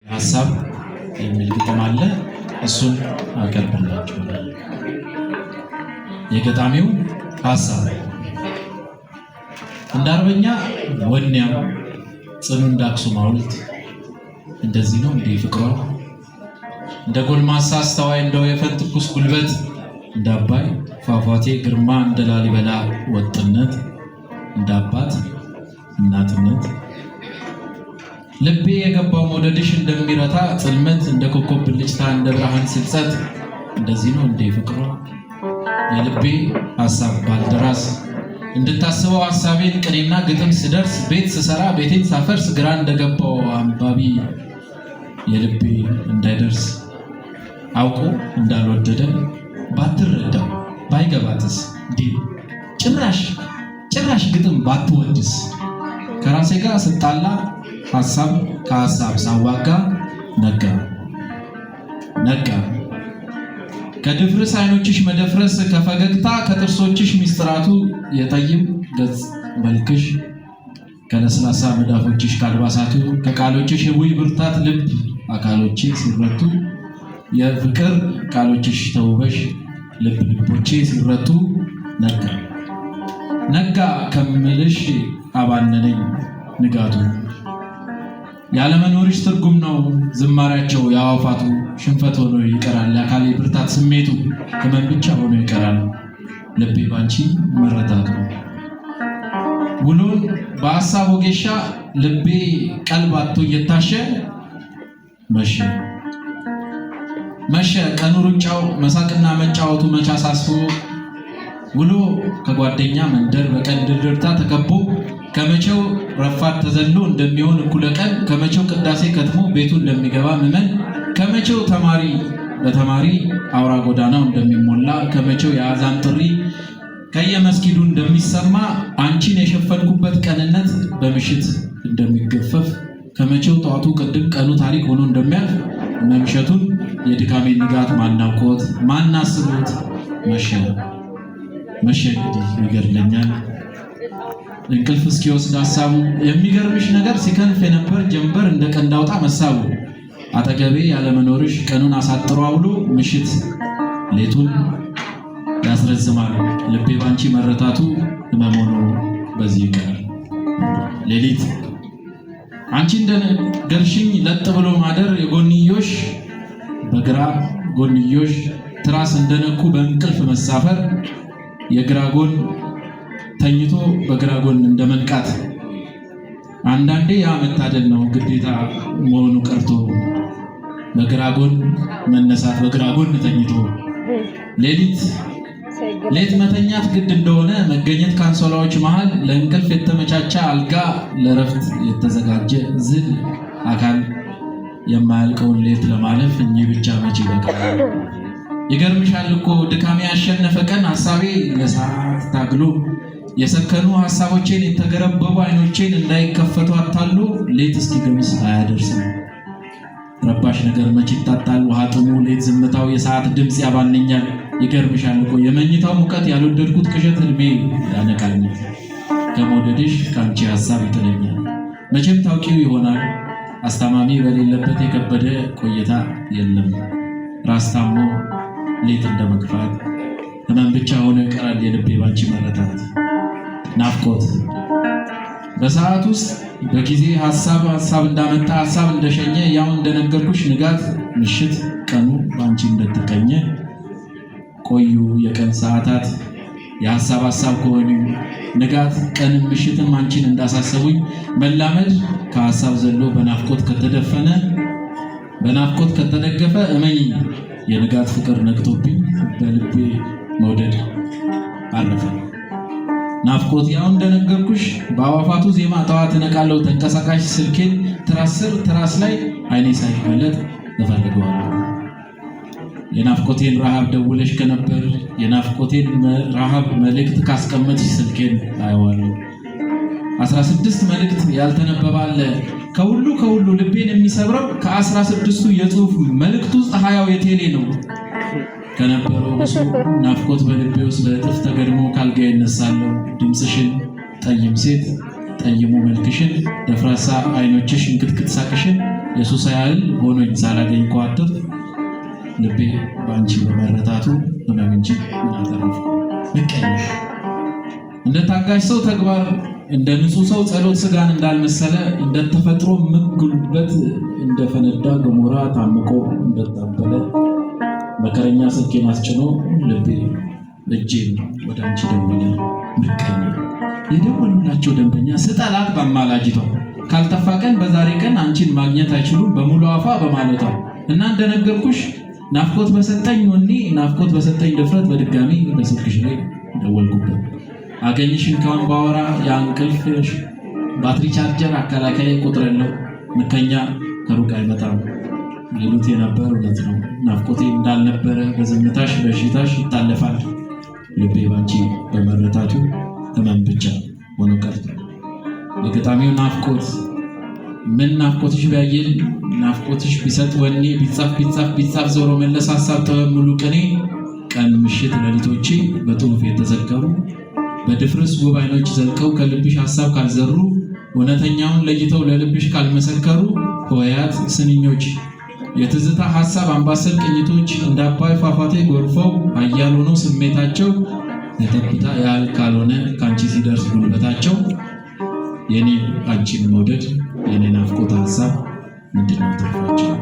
ሐሳብ የሚል ግጥም አለ። እሱን አቀርብላችኋለሁ። የገጣሚው ሐሳብ እንደ አርበኛ ወኔያም ጽኑ እንደ አክሱም ሐውልት እንደዚህ ነው እንደ ፍቅሯ እንደ ጎልማሳ አስተዋይ እንደው የፈንጥቁስ ጉልበት እንደ አባይ ፏፏቴ ግርማ እንደ ላሊበላ ወጥነት እንደ አባት እናትነት ልቤ የገባው መውደድሽ እንደሚረታ ጽልመት እንደ ኮከብ ብልጭታ እንደ ብርሃን ስልጸት እንደዚህ ነው እንደ ፍቅሯ የልቤ ሐሳብ ባልደራስ እንድታስበው ሐሳቤን ቅኔና ግጥም ስደርስ ቤት ስሰራ ቤቴን ሳፈርስ ግራ እንደገባው አንባቢ የልቤ እንዳይደርስ አውቆ እንዳልወደደ ባትረዳው ባይገባትስ እንዲህ ጭራሽ ግጥም ባትወድስ ከራሴ ጋር ስጣላ ሐሳብ ከሐሳብ ሳዋጋ ነጋ ከድፍርስ አይኖችሽ መደፍረስ ከፈገግታ ከጥርሶችሽ ሚስጥራቱ የጠይም ገጽ መልክሽ ከለስላሳ መዳፎችሽ ካልባሳቱ ከቃሎችሽ የውይ ብርታት ልብ አካሎቼ ሲረቱ የፍቅር ቃሎችሽ ተውበሽ ልቦቼ ሲረቱ ነጋ ከምልሽ አባነነኝ ንጋቱ ያለመኖርሽ ትርጉም ነው ዝማሪያቸው ያዋፋቱ ሽንፈት ሆኖ ይቀራል የአካሌ ብርታት ስሜቱ ህመም ብቻ ሆኖ ይቀራል ልቤ ባንቺ መረታቱ ውሎን በሐሳብ ወጌሻ ልቤ ቀልብ አጥቶ እየታሸ መሸ ቀኑ ሩጫው መሳቅና መጫወቱ መቻ ሳስፎ ውሎ ከጓደኛ መንደር በቀን ድርድርታ ተከቦ ከመቼው ረፋት ተዘሎ እንደሚሆን እኩለ ቀን ከመቼው ቅዳሴ ከትሞ ቤቱ እንደሚገባ ምመን ከመቼው ተማሪ በተማሪ አውራ ጎዳናው እንደሚሞላ ከመቼው የአዛን ጥሪ ከየመስጊዱ እንደሚሰማ አንቺን የሸፈንኩበት ቀንነት በምሽት እንደሚገፈፍ ከመቼው ጠዋቱ ቅድም ቀኑ ታሪክ ሆኖ እንደሚያልፍ መምሸቱን የድካሜ ንጋት ማናውቆት ማናስቦት መሸ እንግዲህ ይገርለኛል እንቅልፍ እስኪወስድ ሐሳቡ የሚገርምሽ ነገር ሲከንፍ የነበር ጀንበር እንደ ቀንዳውጣ መሳቡ አጠገቤ ያለመኖርሽ ቀኑን አሳጥሮ አውሎ ምሽት ሌቱን ያስረዝማል ልቤ ባንቺ መረታቱ ህመም ሆኖ በዚህ ይቀራል ሌሊት አንቺ እንደነገርሽኝ ለጥ ብሎ ማደር የጎንዮሽ በግራ ጎንዮሽ ትራስ እንደነኩ በእንቅልፍ መሳፈር የግራ ጎን ተኝቶ በግራ ጎን እንደመንቃት አንዳንዴ ያ መታደል ነው ግዴታ መሆኑ ቀርቶ በግራ ጎን መነሳት በግራ ጎን ተኝቶ ሌት መተኛት ግድ እንደሆነ መገኘት ካንሶላዎች መሃል ለእንቅልፍ የተመቻቸ አልጋ ለረፍት የተዘጋጀ ዝል አካል የማያልቀውን ሌት ለማለፍ እኚህ ብቻ መቼ ይበቃል ይገርምሻል እኮ ድካሜ ያሸነፈ ቀን ሐሳቤ ለሰዓት ታግሎ የሰከኑ ሐሳቦቼን የተገረበቡ አይኖቼን እንዳይከፈቱ አታሎ ሌት እስኪገምስ አያደርስም ረባሽ ነገር መቼ ይጣጣል ውሃ ጥሙ ሌት ዝምታው የሰዓት ድምጽ ያባነኛል ይገርምሻል እኮ የመኝታው ሙቀት ያልወደድኩት ቅዠት ህልሜ ያነቃኛል ከመውደድሽ ካንቺ ሐሳብ ይጥለኛል መቼም ታውቂው ይሆናል አስተማሚ በሌለበት የከበደ ቆይታ የለም ራስ ታሞ ሌት እንደመግፋት ህመም ብቻ ሆኖ ይቀራል የልቤ ባንቺ መረታት ናፍቆት በሰዓት ውስጥ በጊዜ ሐሳብ እንዳመጣ ሐሳብ እንደሸኘ ያው እንደነገርኩሽ ንጋት ምሽት ቀኑ ባንቺ እንደተቀኘ ቆዩ የቀን ሰዓታት የሐሳብ ከሆኑ ንጋት ቀን ምሽትም አንቺን እንዳሳሰቡኝ መላመድ ከሐሳብ ዘሎ በናፍቆት ከተደፈነ በናፍቆት ከተደገፈ እመኝ የንጋት ፍቅር ነግቶብኝ በልቤ መውደድ አረፈ ናፍቆት ያው እንደነገርኩሽ በአዋፋቱ ዜማ ጠዋት ነቃለው ተንቀሳቃሽ ስልኬን ትራስ ላይ አይኔ ሳይፈለጥ ተፈልገዋለሁ የናፍቆቴን ረሃብ ደውለሽ ከነበር የናፍቆቴን ረሃብ መልእክት ካስቀመጥሽ ስልኬን አየዋለሁ 16 መልእክት ያልተነበባለ ከሁሉ ልቤን የሚሰብረው ከ16ቱ የጽሑፍ መልእክት ውስጥ 20 የቴሌ ነው ከነበረው እሱ ናፍቆት በልቤ ውስጥ በእጥፍ ተገድሞ ካልጋ ይነሳለሁ ድምጽሽን ጠይም ሴት ጠይሙ መልክሽን ደፍራሳ አይኖችሽ እንክትክት ሳቅሽን የሱስ ያህል ሆኖኝ ሳላገኝ ቋጥር ልቤ ባንቺ በመረታቱ ህመም እንጂ ምን አተረፍኩ። ምቀኝሽ እንደ ታጋሽ ሰው ተግባር እንደ ንጹህ ሰው ጸሎት ስጋን እንዳልመሰለ እንደ ተፈጥሮ ምግልበት እንደፈነዳ ገሞራ ታምቆ እንደታበለ መከረኛ ስልኬን አስጭኖ ልቤ እጄን ወደ አንቺ ደወለ። ምቀኛ የደወሉላቸው ደንበኛ ስጠላት በአማላጅቷ ካልጠፋ ቀን በዛሬ ቀን አንቺን ማግኘት አይችሉም በሙሉ አፋ በማለቷ እና እንደነገርኩሽ ናፍቆት በሰጠኝ ወኔ ናፍቆት በሰጠኝ ድፍረት በድጋሚ በስልክሽ ላይ ደወልኩበት። አገኝሽን ካሁን ባወራ የእንቅልፍሽ ባትሪ ቻርጀር አከላካይ ቁጥር የለው ምቀኛ ከሩቅ አይመጣም ሌሉት የነበር እውነት ነው። ናፍቆቴ እንዳልነበረ በዝምታሽ በሽታሽ ይታለፋል። ልቤ ባንቺ በመረታቱ ህመም ብቻ ሆኖ ቀርቷል። የገጣሚው ናፍቆት ምን ናፍቆትሽ ቢያየል ናፍቆትሽ ቢሰጥ ወኔ ቢጻፍ ዞሮ መለስ ሀሳብ ጥበብ ሙሉ ቅኔ ቀን ምሽት ሌሊቶቼ በጽሁፍ የተዘከሩ በድፍርስ ውብ አይኖች ዘልቀው ከልብሽ ሀሳብ ካልዘሩ እውነተኛውን ለይተው ለልብሽ ካልመሰከሩ ሆያት ስንኞች የትዝታ ሐሳብ አምባሰል ቅኝቶች እንደ አባይ ፏፏቴ ጎርፈው አያል ሆነው ስሜታቸው የጠብታ ያህል ካልሆነ ካንቺ ሲደርስ ጉልበታቸው የኔ አንቺን መውደድ የኔ ናፍቆት ሐሳብ ምንድነው ተርፋቸው?